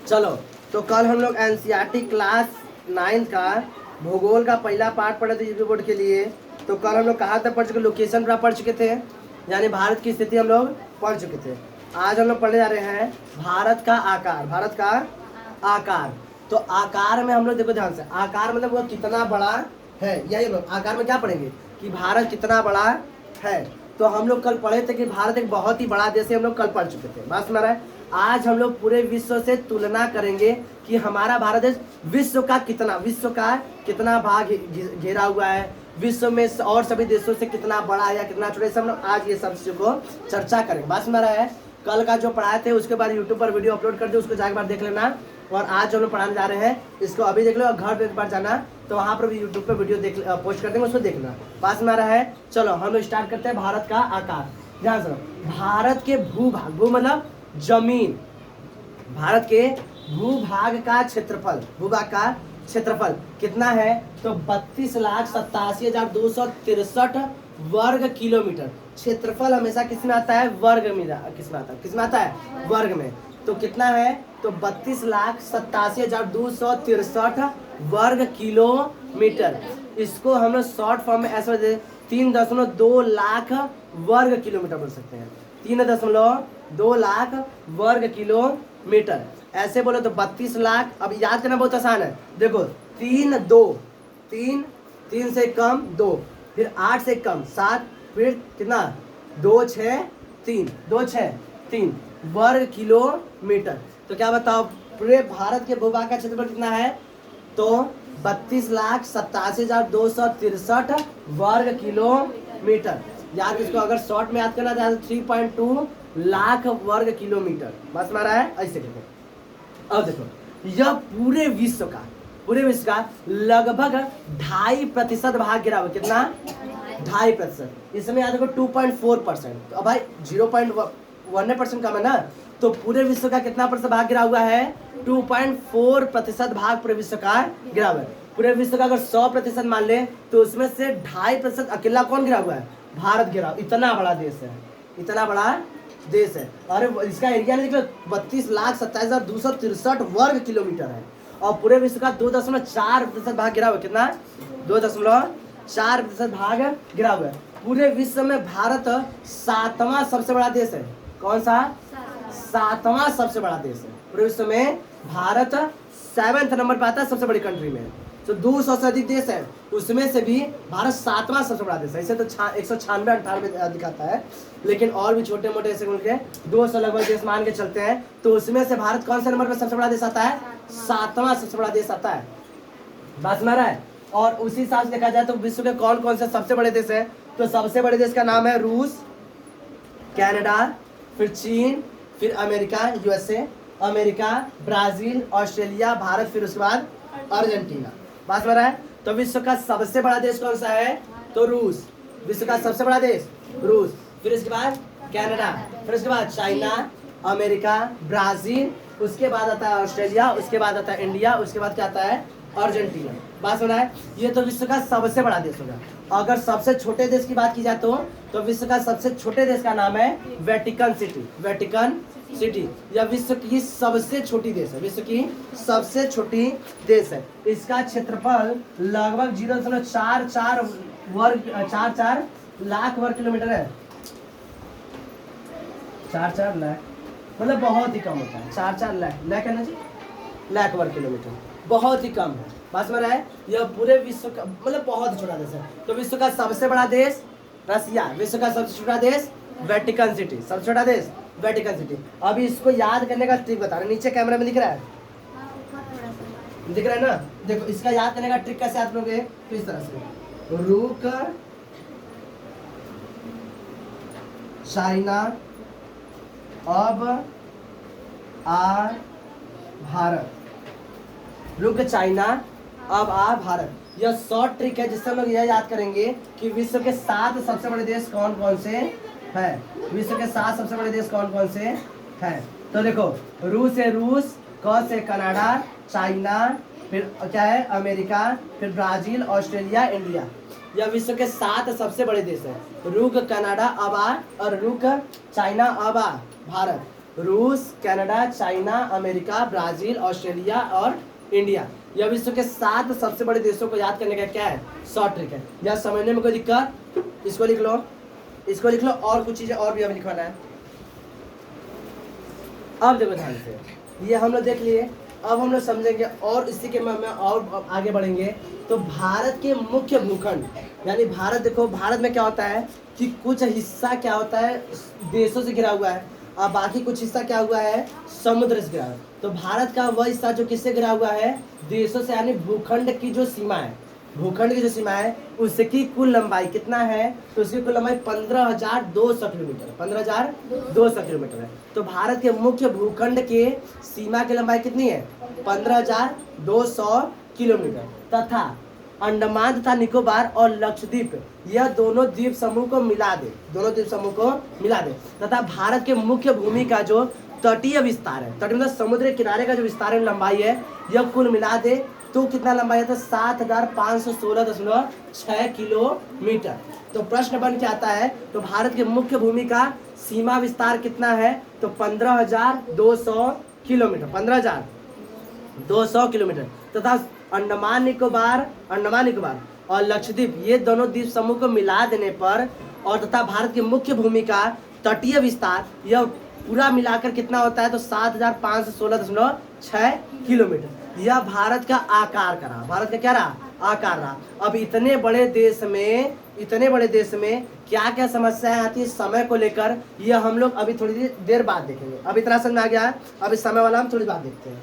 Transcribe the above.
चलो, तो कल हम लोग एनसीईआरटी क्लास 9 का भूगोल का पहला पार्ट पढ़े थे यूपी बोर्ड के लिए। तो कल हम लोग कहाँ तक पढ़ चुके, लोकेशन पर पढ़ चुके थे, यानी भारत की स्थिति हम लोग पढ़ चुके थे। आज हम लोग पढ़ने जा रहे हैं भारत का आकार। भारत का आकार, तो आकार में हम लोग देखो ध्यान से, आकार मतलब वो कितना बड़ा है, यही हम लोग आकार में क्या पढ़ेंगे कि भारत कितना बड़ा है। तो हम लोग कल पढ़े थे कि भारत एक बहुत ही बड़ा देश है, हम लोग कल पढ़ चुके थे। बात सुना रहा है। आज हम लोग पूरे विश्व से तुलना करेंगे कि हमारा भारत देश विश्व का कितना भाग घेरा हुआ है, विश्व में और सभी देशों से कितना बड़ा है या कितना छोटा है। हम लोग आज ये सब चीज़ों को चर्चा करेंगे। बात सुना रहा है। कल का जो पढ़ाए थे उसके बाद यूट्यूब पर वीडियो अपलोड कर दे, उसको जाकर देख लेना। और आज जो हम लोग पढ़ाने जा रहे हैं इसको अभी देख लो, और घर पे एक बार जाना तो वहाँ पर भी यूट्यूब पे वीडियो पोस्ट कर देंगे, उसको देखना। पास में आ रहा है। चलो हम लोग स्टार्ट करते हैं भारत का आकार। ध्यान से, भारत के भूभाग, भू मतलब जमीन, भारत के भूभाग का क्षेत्रफल, भूभाग का क्षेत्रफल कितना है तो 32,87,263 वर्ग किलोमीटर। क्षेत्रफल हमेशा किसमें आता है, वर्ग में, किसमें आता है वर्ग में। तो कितना है तो 32,87,263 वर्ग किलोमीटर। इसको हम लोग शॉर्ट फॉर्म में ऐसे 3.2 लाख वर्ग किलोमीटर बोल सकते हैं। 3.2 लाख वर्ग किलोमीटर ऐसे बोले तो 32 लाख। अब याद करना बहुत आसान है। देखो 3 से कम 2, फिर 8 से कम 7, फिर कितना 2 6 3 वर्ग किलोमीटर। तो क्या बताओ पूरे भारत के भूभाग का क्षेत्रफल कितना है तो 32,87,263 वर्ग किलोमीटर। याद इसको अगर शॉर्ट में याद करना चाहे तो 3.2 लाख वर्ग किलोमीटर। बस हमारा है ऐसे देखो। अब देखो यह पूरे विश्व का लगभग 2.5% भाग गिरा हुआ। कितना 2.5%। इसमें याद रखो 2.4%। तो अब भाई 0.1% कम है ना। तो पूरे विश्व का कितना प्रतिशत भाग गिरा हुआ है 2.4% भाग पूरे विश्व का गिरा हुआ है। पूरे विश्व का अगर 100% मान ले तो उसमें से 2.5% अकेला कौन गिरा हुआ है, भारत गिरा। इतना बड़ा देश है, इतना बड़ा देश है। और इसका एरिया नहीं निकला 32,27,263 वर्ग किलोमीटर है। और पूरे विश्व का 2.4% भाग गिरा हुआ। कितना 2.4% भाग गिरा हुआ है। पूरे विश्व में भारत 7वां सबसे बड़ा देश है। कौन सा 7वां सबसे बड़ा देश है पूरे विश्व में। भारत 7वें नंबर पे आता है सबसे बड़ी कंट्री में। तो 200 से अधिक देश है, उसमें से भी भारत 7वां सबसे बड़ा देश है। इसे तो 196-98 दिखाता है, लेकिन और भी छोटे मोटे ऐसे मुल्क है 200 लगभग देश मान के चलते हैं। तो उसमें से भारत कौन से नंबर पे सबसे बड़ा देश आता है, 7वां सबसे बड़ा देश आता है। बात सुना रहा है। और उसी हिसाब से देखा जाए तो विश्व के कौन कौन से सबसे बड़े देश है तो सबसे बड़े देश का नाम है रूस, कनाडा, फिर चीन, फिर America USA, America, Brazil, Australia, Bharat, फिर उसके बाद अर्जेंटीना। बात हो रहा है। तो विश्व का सबसे बड़ा देश कौन सा है तो रूस। विश्व का सबसे बड़ा देश रूस, फिर इसके बाद कनाडा, फिर उसके बाद चाइना, अमेरिका, ब्राजील, उसके बाद आता है ऑस्ट्रेलिया, उसके बाद आता है इंडिया, उसके बाद क्या आता है अर्जेंटीना। बात सुना है। ये तो विश्व का सबसे बड़ा देश होगा। अगर सबसे छोटे देश की बात की जाए तो विश्व का सबसे छोटे देश का नाम है वेटिकन सिटी। यह विश्व की सबसे छोटी देश है, विश्व की सबसे छोटी देश है। इसका क्षेत्रफल लगभग 0.44 लाख वर्ग किलोमीटर है। 4 लाख मतलब बहुत ही कम होता है। 4 लाख है ना जी, लाख वर्ग किलोमीटर बहुत ही कम है। बात में रहा है। यह पूरे विश्व का मतलब बहुत ही छोटा देश है। तो विश्व का सबसे बड़ा देश रसिया, विश्व का सबसे छोटा देश वेटिकन सिटी, सबसे छोटा देश वेटिकन सिटी। अभी इसको याद करने का ट्रिक बता रहे, नीचे कैमरा में दिख रहा है, दिख रहा है ना। देखो इसका याद करने का ट्रिक कैसे याद करोगे तो इस तरह से, रूक, चाइना, अब आ भारत, रुक चाइना अब आ भारत। यह शॉर्ट ट्रिक है जिससे हम लोग यह याद करेंगे कि विश्व के 7 सबसे बड़े देश कौन कौन से हैं। विश्व के 7 सबसे बड़े देश कौन कौन से हैं तो देखो रूस है, रूस, क से कनाडा, चाइना, फिर क्या है अमेरिका, फिर ब्राजील, ऑस्ट्रेलिया, इंडिया। यह विश्व के 7 सबसे बड़े देश है। रुक कनाडा अब आ, और रुक चाइना अब आ भारत, रूस, Canada, China, America, Brazil, Australia और इंडिया। यह विश्व के 7 सबसे बड़े देशों को याद करने का क्या है, शॉर्ट ट्रिक है। यह समझने में कोई दिक्कत, इसको लिख लो, इसको लिख लो, और कुछ चीजें और भी हमें लिखवाना है। अब देखो ध्यान से, ये हम लोग देख लिए, अब हम लोग समझेंगे और इसी के में और आगे बढ़ेंगे। तो भारत के मुख्य भूखंड, यानी भारत, देखो भारत में क्या होता है कि कुछ हिस्सा क्या होता है देशों से घिरा हुआ है और बाकी कुछ हिस्सा क्या हुआ है, समुद्र से घिरा हुआ है। तो भारत का वह हिस्सा जो किससे घिरा हुआ है, देशों से, यानी भूखंड की जो सीमा है, भूखंड की जो सीमा है उसकी कुल लंबाई कितना है, तो उसकी कुल लंबाई 15,200 किलोमीटर, 15,200 किलोमीटर है। तो भारत के मुख्य भूखंड के सीमा की लंबाई कितनी है, 15,200 किलोमीटर। तथा अंडमान तथा निकोबार और लक्षद्वीप, यह दोनों द्वीप समूह को मिला दे, दोनों द्वीप समूह को मिला दे। तथा भारत के मुख्य भूमि का जो तटीय विस्तार है, तटीय मतलब समुद्र किनारे का जो विस्तार है, लंबाई है, यह कुल मिला दे तो कितना लंबाई है, तो 7,516.6 किलोमीटर। तो प्रश्न बन के आता है, तो भारत के मुख्य भूमि का सीमा विस्तार कितना है, तो 15,200 किलोमीटर, 15,200 किलोमीटर। तथा अंडमान निकोबार और लक्षद्वीप, ये दोनों द्वीप समूह को मिला देने पर, और तथा भारत की मुख्य भूमि का तटीय विस्तार, यह पूरा मिलाकर कितना होता है, तो 7,516.6 किलोमीटर। यह भारत का आकार का रहा, भारत का क्या रहा, आकार रहा। अब इतने बड़े देश में क्या क्या समस्याएं आती है समय को लेकर, यह हम लोग अभी थोड़ी देर बाद देखेंगे। अब इतना समझ में आ गया है, अब इस समय वाला हम थोड़ी बात देखते हैं।